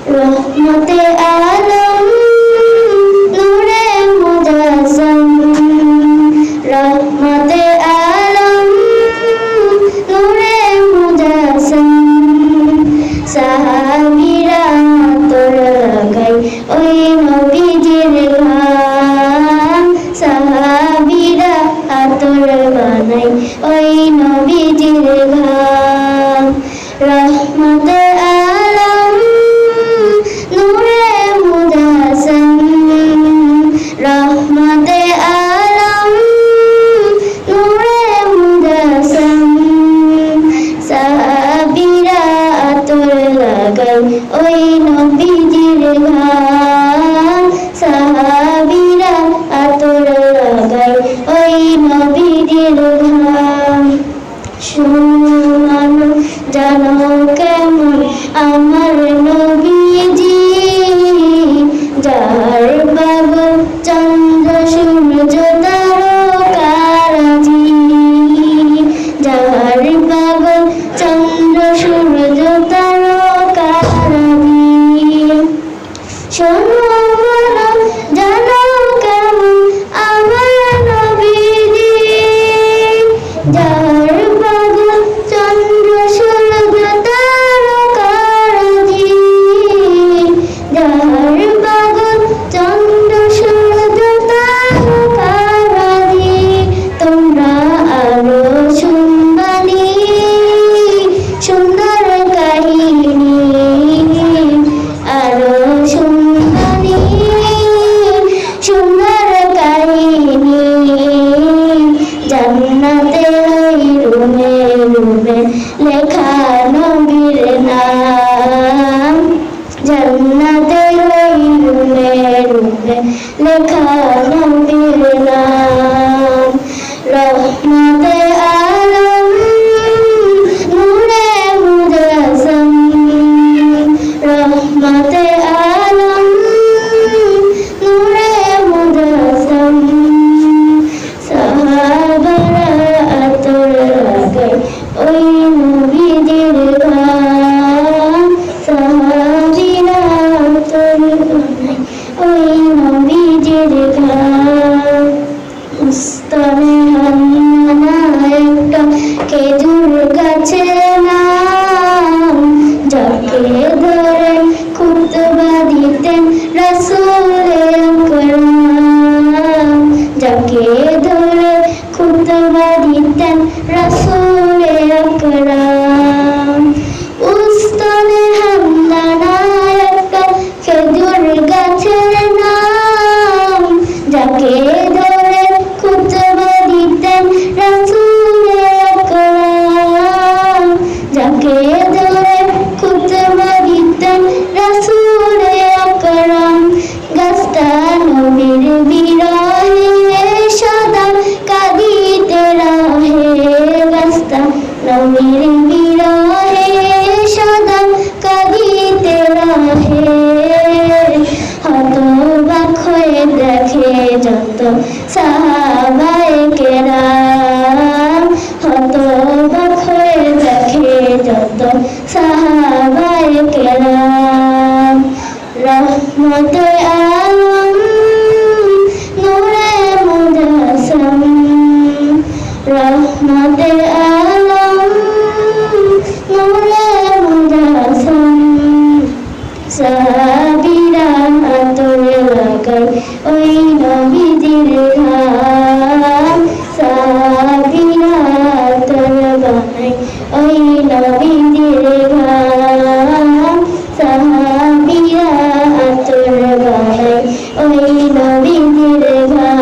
রহমতে আলম নূরে মুজাসসাম, রহমতে আলম নূরে মুজাসসাম। সাহাবীরা তোর লাগাই ওই নবীজির ঘাম, সাহাবীরা আতর বানাই ওই নবীজির ঘাম। রহমতে আলম নূরে মুজাসসাম, রহমতে আলম নূরে মুজাসসাম। সাহাবীরা আতর লাগাই ওই নবীজির ঘাম, সাহাবীরা আতর লাগাই ওই নবীজির ঘাম। শুনো জানো কেমন আমার নবীজি, যার পাগল চন্দ্র সূর্য তারকারাজি, যার পাগল চন্দ্র সূর্য তারকারাজি। শোনো জানো কেমন আমার নবীজি, যার পাগল চন্দ্র সূর্য তারকারাজি, যার পাগল চন্দ্র সূর্য তারকারাজি। তোমরা আরো শুনবানি সুন্দর কাহিনী, আরো শুনবানি সুন্দর কাহিনী। জান্নাতে ওই রুমে রুমে লেখা নবীর নাম, জান্নাতে ওই রুমে রুমে লেখা নবীর নাম। রহমতে আলম নূরে মুজাসসাম, রহমতে আলম নূরে মুজাসসাম। সাহাবারা আতর লাগাই ওই নবীজির ঘাম, সাহাবীরা আতর বানাই ওই নবীজির ঘাম। উস্তনে হান্নানা একটা খেজুর গাছের নাম, যাকে ধরে খুতবা দিতেন রাসূলে আকরাম, যাকে ধরে খুতবা দিতেন রাসূলে আকরাম। উস্তনে হান্নানা একটা খেজুর গাছের নাম, যাকে ধরে খুতবা দিতেন রাসূলে আকরাম, যাকে ধরে খুতবা দিতেন রাসূলে আকরাম। গাছটা নবীর বিরহে সদা কাঁদিতে রহে, গাছটা নবীর বিরহে সদা কাঁদিতে রহে। হতবাক হয়ে দেখে যত সাহাবায়ে কেরাম, হতবাক হয়ে দেখে যত সাহাবায়ে কেরাম। রহমতে আলম নূরে মুজাসসাম, রহমতে আলম নূরে মুজাসসাম। সাহাবীরা আতর লাগাই ওই নবীজির ঘাম, সাহাবীরা আতর বানাই ওই নবীজির ঘাম, সাহাবীরা আতর বানাই ওই নবীজির ঘাম।